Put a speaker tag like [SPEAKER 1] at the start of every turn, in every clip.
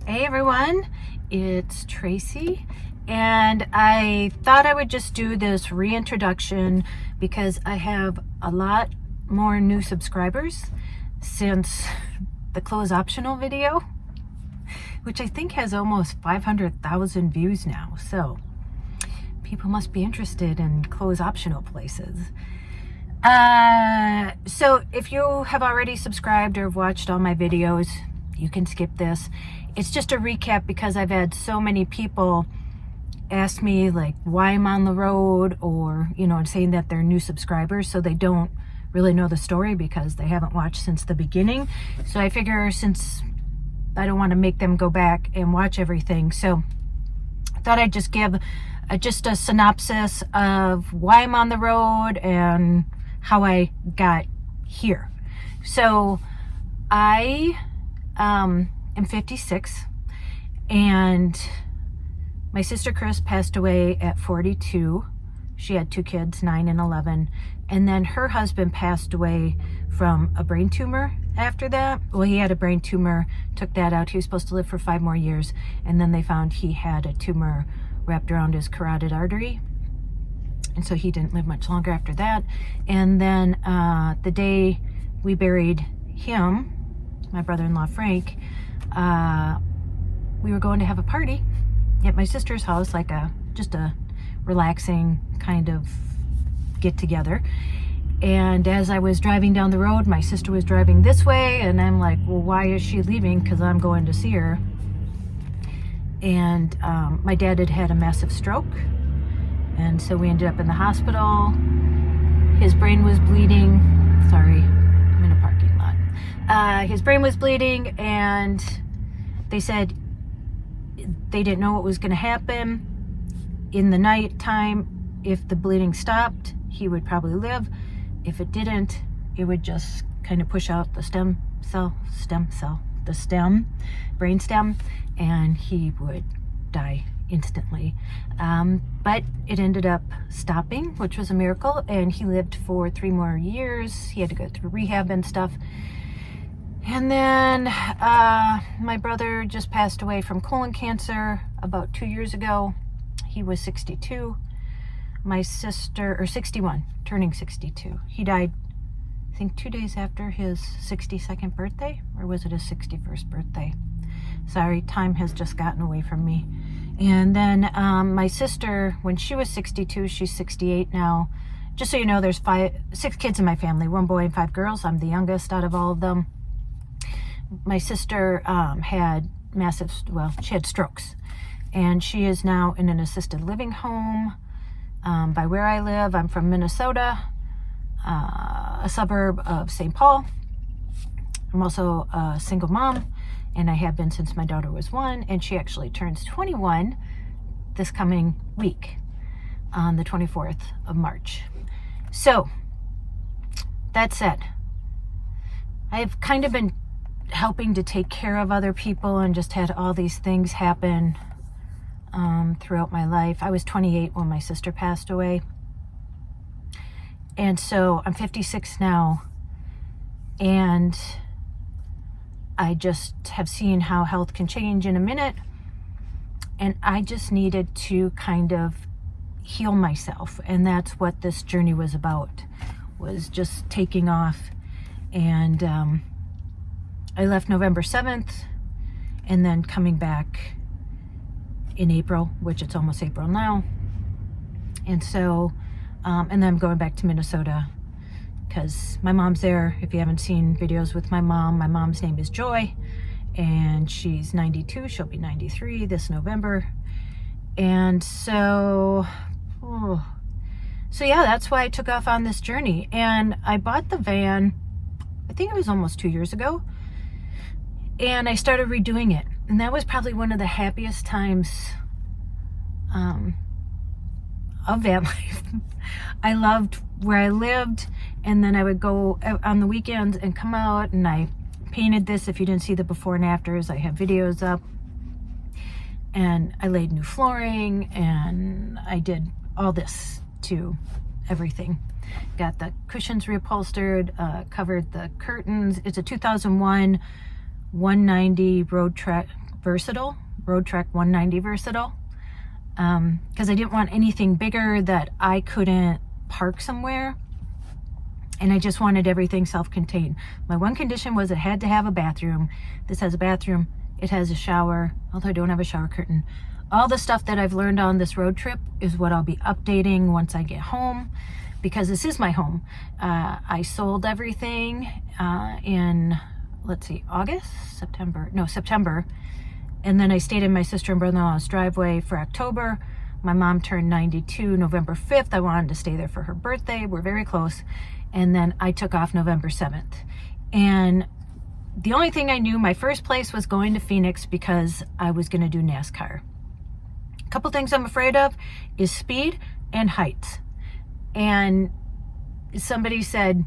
[SPEAKER 1] Hey everyone, it's Tracy, and I thought I would just do this reintroduction because I have a lot more new subscribers since the close optional video, which I think has almost 500,000 views now. So people must be interested in close optional places. So if you have already subscribed or have watched all my videos, you can skip this. It's just a recap because I've had so many people ask me like why I'm on the road, or saying that they're new subscribers, so they don't really know the story because they haven't watched since the beginning. So I figure, since I don't want to make them go back and watch everything, so I thought I'd just give just a synopsis of why I'm on the road and how I got here. So I am 56, and my sister Chris passed away at 42. She had two kids, 9 and 11, and then her husband passed away from a brain tumor after that. Well, he had a brain tumor, took that out. He was supposed to live for 5 more years, and then they found he had a tumor wrapped around his carotid artery, and so he didn't live much longer after that. And then the day we buried him, my brother-in-law Frank, we were going to have a party at my sister's house, like just a relaxing kind of get together. And as I was driving down the road, my sister was driving this way, and I'm like, well, why is she leaving? Because I'm going to see her. And my dad had had a massive stroke, and so we ended up in the hospital. His brain was bleeding. Sorry, I'm in a parking lot. His brain was bleeding, and they said they didn't know what was going to happen. In the night time, if the bleeding stopped, he would probably live. If it didn't, it would just kind of push out the brain stem, and he would die instantly. But it ended up stopping, which was a miracle, and he lived for 3 more years. He had to go through rehab and stuff. And then my brother just passed away from colon cancer about 2 years ago. He was 62. My sister, or 61, turning 62. He died, I think, 2 days after his 62nd birthday, or was it his 61st birthday? Sorry, time has just gotten away from me. And then my sister, when she was 62, she's 68 now. Just so you know, there's 6 kids in my family, 1 boy and 5 girls. I'm the youngest out of all of them. My sister had she had strokes, and she is now in an assisted living home by where I live. I'm from Minnesota, a suburb of St. Paul. I'm also a single mom, and I have been since my daughter was 1, and she actually turns 21 this coming week on the 24th of March. So that said, I've kind of been helping to take care of other people and just had all these things happen throughout my life. I was 28 when my sister passed away, and so I'm 56 now, and I just have seen how health can change in a minute, and I just needed to kind of heal myself, and that's what this journey was about, was just taking off. And I left November 7th, and then coming back in April, which it's almost April now. And so, and then I'm going back to Minnesota because my mom's there. If you haven't seen videos with my mom's name is Joy, and she's 92. She'll be 93 this November. And so yeah, that's why I took off on this journey. And I bought the van, I think it was almost 2 years ago, and I started redoing it. And that was probably one of the happiest times of van life. I loved where I lived, and then I would go on the weekends and come out, and I painted this. If you didn't see the before and afters, I have videos up. And I laid new flooring, and I did all this to everything. Got the cushions reupholstered, covered the curtains. It's a 2001 190 road versatile, Road Trek 190 versatile, because I didn't want anything bigger that I couldn't park somewhere, and I just wanted everything self-contained. My one condition was it had to have a bathroom. This has a bathroom, it has a shower, although I don't have a shower curtain. All the stuff that I've learned on this road trip is what I'll be updating once I get home, because this is my home. I sold everything in, let's see, September. And then I stayed in my sister and brother-in-law's driveway for October. My mom turned 92 November 5th. I wanted to stay there for her birthday. We're very close. And then I took off November 7th. And the only thing I knew, my first place was going to Phoenix because I was going to do NASCAR. A couple things I'm afraid of is speed and heights. And somebody said,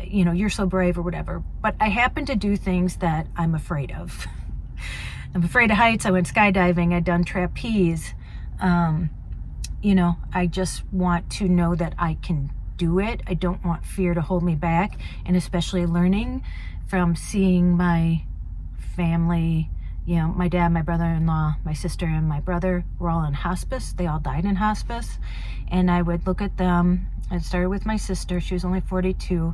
[SPEAKER 1] you know, you're so brave or whatever. But I happen to do things that I'm afraid of. I'm afraid of heights. I went skydiving. I've done trapeze. You know, I just want to know that I can do it. I don't want fear to hold me back. And especially learning from seeing my family, you know, my dad, my brother-in-law, my sister, and my brother were all in hospice. They all died in hospice. And I would look at them. I started with my sister. She was only 42.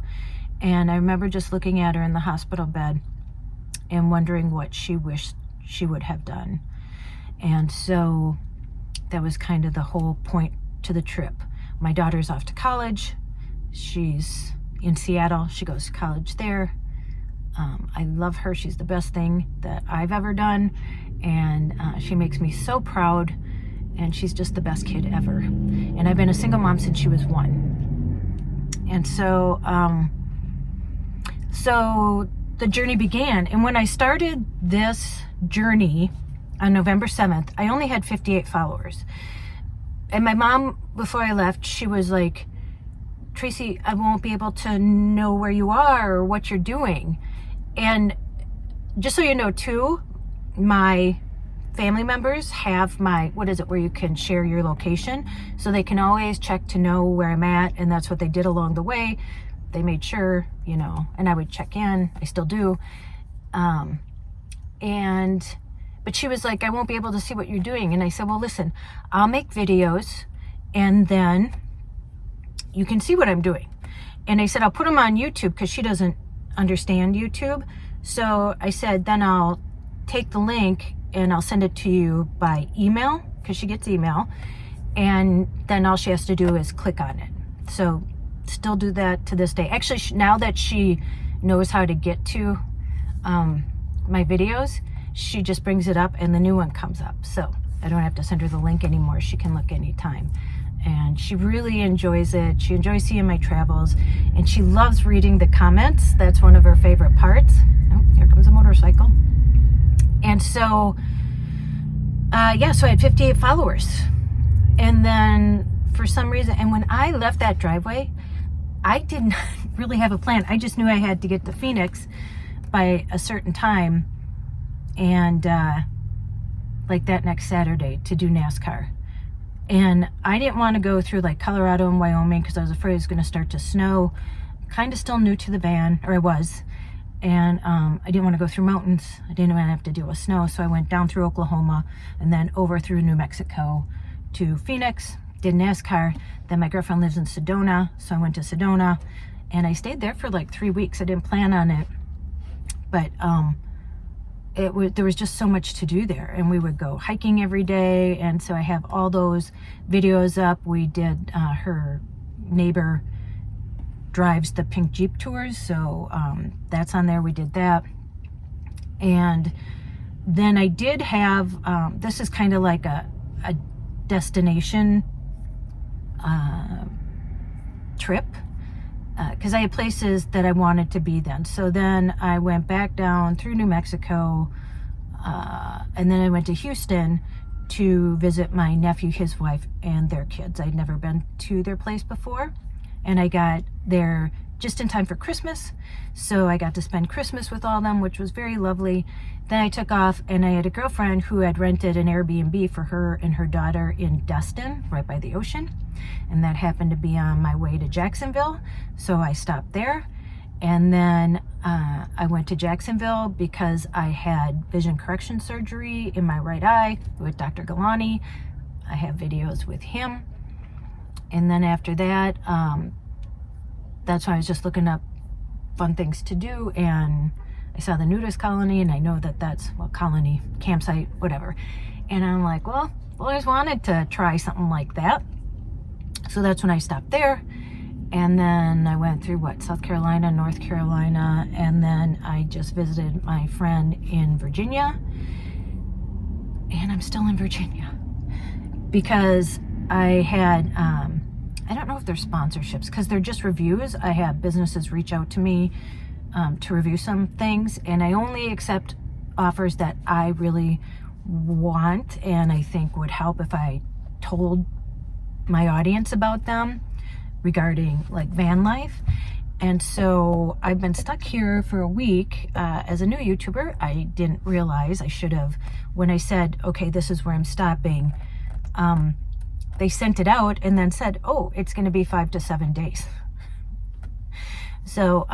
[SPEAKER 1] And I remember just looking at her in the hospital bed and wondering what she wished she would have done. And so that was kind of the whole point to the trip. My daughter's off to college. She's in Seattle. She goes to college there. I love her. She's the best thing that I've ever done. And she makes me so proud. And she's just the best kid ever. And I've been a single mom since she was 1. And so, so the journey began. And when I started this journey on November 7th, I only had 58 followers. And my mom, before I left, she was like, Tracy, I won't be able to know where you are or what you're doing. And just so you know too, my family members have my, what is it, where you can share your location. So they can always check to know where I'm at. And that's what they did along the way. They made sure, you know, and I would check in. I still do. But she was like, I won't be able to see what you're doing. And I said, well, listen, I'll make videos and then you can see what I'm doing. And I said, I'll put them on YouTube because she doesn't understand YouTube. So I said, then I'll take the link and I'll send it to you by email because she gets email. And then all she has to do is click on it. So still do that to this day. Actually, now that she knows how to get to my videos, she just brings it up and the new one comes up. So I don't have to send her the link anymore. She can look anytime. And she really enjoys it. She enjoys seeing my travels. And she loves reading the comments. That's one of her favorite parts. Oh, here comes a motorcycle. And so, yeah, so I had 58 followers. And then for some reason, and when I left that driveway, I did not really have a plan. I just knew I had to get to Phoenix by a certain time. And like that next Saturday to do NASCAR. And I didn't want to go through like Colorado and Wyoming because I was afraid it was going to start to snow. Kind of still new to the van, or I was. And I didn't want to go through mountains. I didn't want to have to deal with snow. So I went down through Oklahoma and then over through New Mexico to Phoenix, did NASCAR. Then my girlfriend lives in Sedona. So I went to Sedona and I stayed there for like 3 weeks. I didn't plan on it. But there was just so much to do there, and we would go hiking every day. And so I have all those videos up. We did her neighbor drives the pink Jeep tours, so that's on there. We did that. And then I did have this is kind of like a destination trip, because I had places that I wanted to be then. So then I went back down through New Mexico, and then I went to Houston to visit my nephew, his wife, and their kids. I'd never been to their place before, and I got there just in time for Christmas. So I got to spend Christmas with all of them, which was very lovely. Then I took off, and I had a girlfriend who had rented an Airbnb for her and her daughter in Destin, right by the ocean. And that happened to be on my way to Jacksonville. So I stopped there. And then I went to Jacksonville because I had vision correction surgery in my right eye with Dr. Galani. I have videos with him. And then after that, that's why I was just looking up fun things to do, and I saw the nudist colony, and I know that that's, well, colony, campsite, whatever. And I'm like, well, I always wanted to try something like that. So that's when I stopped there. And then I went through, South Carolina, North Carolina, and then I just visited my friend in Virginia. And I'm still in Virginia because I had, I don't know if they're sponsorships, because they're just reviews. I have businesses reach out to me to review some things, and I only accept offers that I really want and I think would help if I told my audience about them regarding like van life. And so I've been stuck here for a week as a new YouTuber. I didn't realize, I should have, when I said, okay, this is where I'm stopping, they sent it out and then said, oh, it's going to be 5 to 7 days. So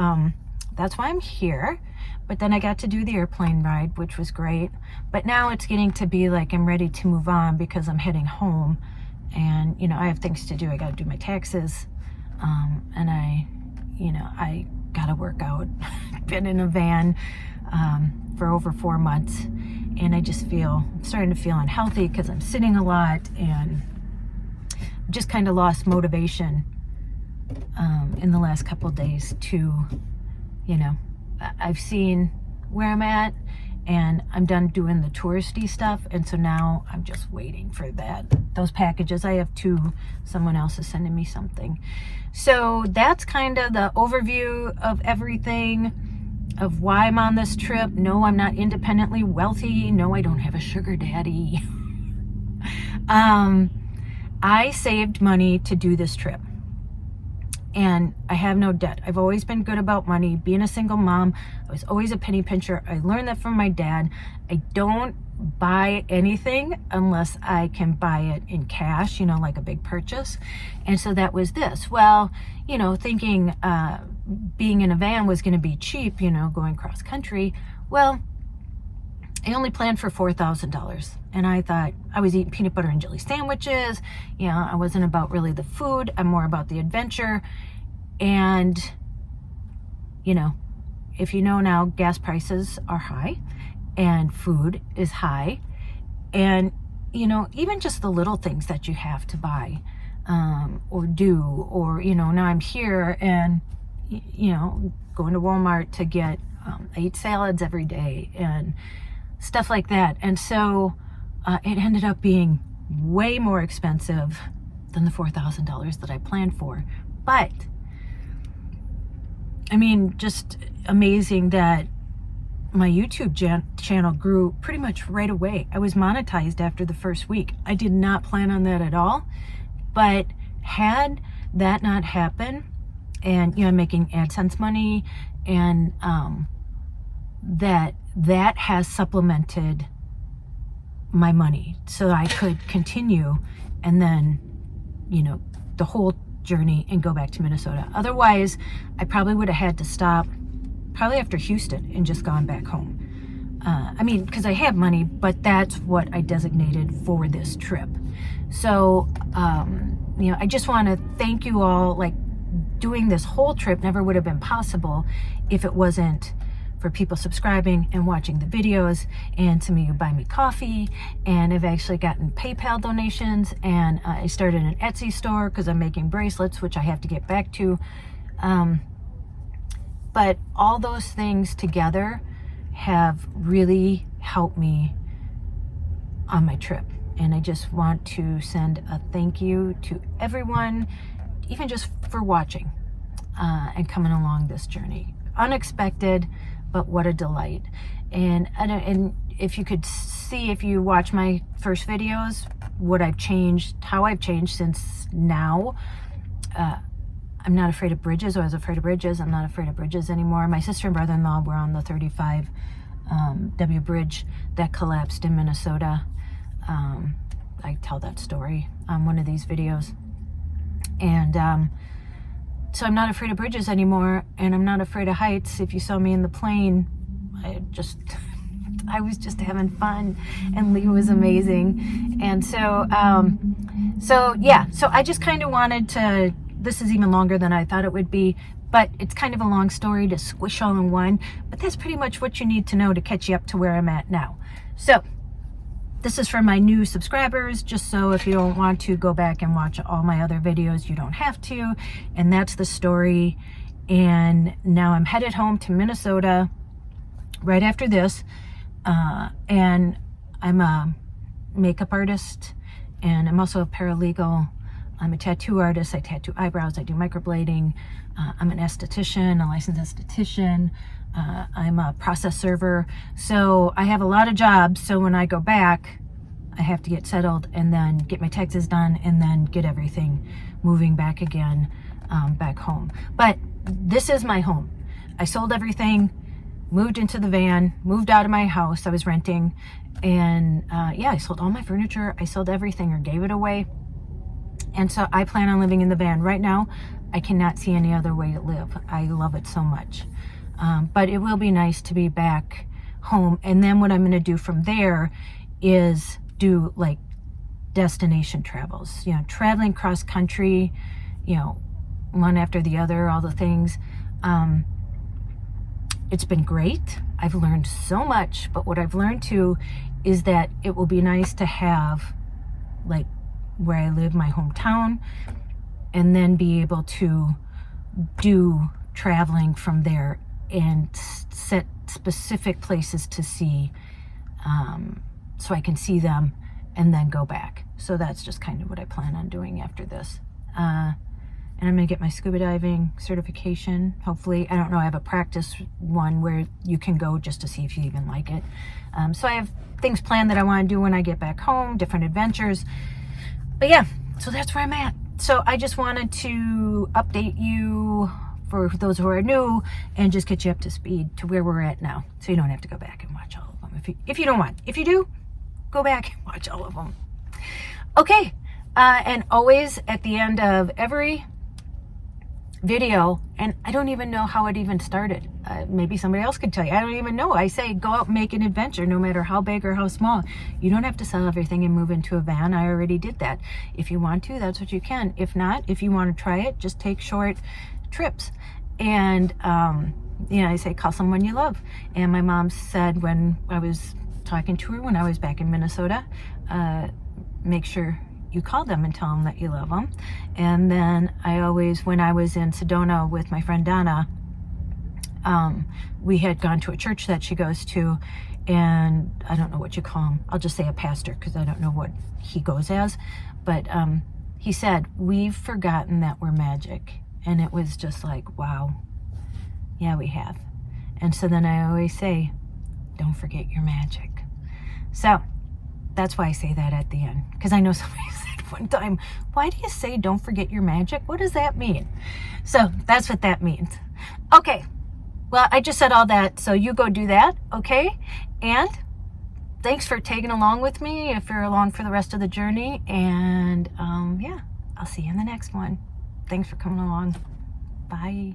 [SPEAKER 1] that's why I'm here. But then I got to do the airplane ride, which was great. But now it's getting to be like I'm ready to move on because I'm heading home. And, you know, I have things to do. I got to do my taxes. And I got to work out. I've been in a van for over 4 months. And I just I'm starting to feel unhealthy because I'm sitting a lot and just kind of lost motivation in the last couple of days to, you know, I've seen where I'm at and I'm done doing the touristy stuff. And so now I'm just waiting for those packages. I have 2, someone else is sending me something. So that's kind of the overview of everything, of why I'm on this trip. No, I'm not independently wealthy. No, I don't have a sugar daddy. I saved money to do this trip. And I have no debt. I've always been good about money. Being a single mom, I was always a penny pincher. I learned that from my dad. I don't buy anything unless I can buy it in cash, you know, like a big purchase. And so that was this. Well, you know, thinking being in a van was going to be cheap, you know, going cross country. Well, I only planned for $4,000. And I thought I was eating peanut butter and jelly sandwiches. You know, I wasn't about really the food. I'm more about the adventure. And, you know, if you know now, gas prices are high and food is high. And, you know, even just the little things that you have to buy or do, or, you know, now I'm here and, you know, going to Walmart to get, I eat salads every day and stuff like that. And so it ended up being way more expensive than the $4,000 that I planned for. But I mean, just amazing that my YouTube channel grew pretty much right away. I was monetized after the first week. I did not plan on that at all. But had that not happened, and, you know, I'm making AdSense money, and that has supplemented my money so I could continue and then, you know, the whole journey and go back to Minnesota. Otherwise, I probably would have had to stop probably after Houston and just gone back home. I mean, because I have money, but that's what I designated for this trip. So, you know, I just want to thank you all. Like, doing this whole trip never would have been possible if it wasn't for people subscribing and watching the videos, and some of you buy me coffee, and I've actually gotten PayPal donations, and I started an Etsy store because I'm making bracelets, which I have to get back to. But all those things together have really helped me on my trip. And I just want to send a thank you to everyone, even just for watching and coming along this journey. Unexpected, but what a delight. And if you could see, if you watch my first videos, what I've changed, how I've changed since now. I'm not afraid of bridges. I was afraid of bridges. I'm not afraid of bridges anymore. My sister and brother-in-law were on the 35 W bridge that collapsed in Minnesota. I tell that story on one of these videos. And So I'm not afraid of bridges anymore, and I'm not afraid of heights. If you saw me in the plane, I was just having fun, and Lee was amazing. And so yeah, so I just kind of wanted to, this is even longer than I thought it would be, but it's kind of a long story to squish all in one, but that's pretty much what you need to know to catch you up to where I'm at now. So this is for my new subscribers, just so if you don't want to go back and watch all my other videos, you don't have to. And that's the story. And now I'm headed home to Minnesota right after this. And I'm a makeup artist, and I'm also a paralegal. I'm a tattoo artist. I tattoo eyebrows. I do microblading. I'm an esthetician, a licensed esthetician. I'm a process server. So I have a lot of jobs. So when I go back, I have to get settled and then get my taxes done and then get everything moving back again, back home. But this is my home. I sold everything, moved into the van, moved out of my house I was renting. And yeah, I sold all my furniture. I sold everything or gave it away. And so I plan on living in the van. Right now, I cannot see any other way to live. I love it so much. But it will be nice to be back home. And then what I'm going to do from there is do like destination travels, you know, traveling cross country, you know, one after the other, all the things. It's been great. I've learned so much, but what I've learned too is that it will be nice to have like where I live, my hometown, and then be able to do traveling from there and set specific places to see, so I can see them and then go back. So that's just kind of what I plan on doing after this. And I'm gonna get my scuba diving certification, hopefully. I don't know, I have a practice one where you can go just to see if you even like it. So I have things planned that I wanna do when I get back home, different adventures. But yeah, so that's where I'm at. So I just wanted to update you for those who are new and just get you up to speed to where we're at now. So you don't have to go back and watch all of them if you don't want. If you do, go back and watch all of them. Okay, and always at the end of every video, and I don't even know how it even started. Maybe somebody else could tell you. I don't even know. I say go out and make an adventure, no matter how big or how small. You don't have to sell everything and move into a van. I already did that. If you want to, that's what you can. If not, if you want to try it, just take short trips. And you know, I say call someone you love. And my mom said when I was talking to her when I was back in Minnesota, make sure you call them and tell them that you love them. And then I always, when I was in Sedona with my friend Donna, we had gone to a church that she goes to, and I don't know what you call him. I'll just say a pastor because I don't know what he goes as. But he said, we've forgotten that we're magic. And it was just like, wow, yeah, we have. And so then I always say, don't forget your magic. So that's why I say that at the end, because I know somebody said one time, why do you say don't forget your magic? What does that mean? So that's what that means. Okay, well, I just said all that, so you go do that, okay? And thanks for tagging along with me if you're along for the rest of the journey. And yeah, I'll see you in the next one. Thanks for coming along. Bye.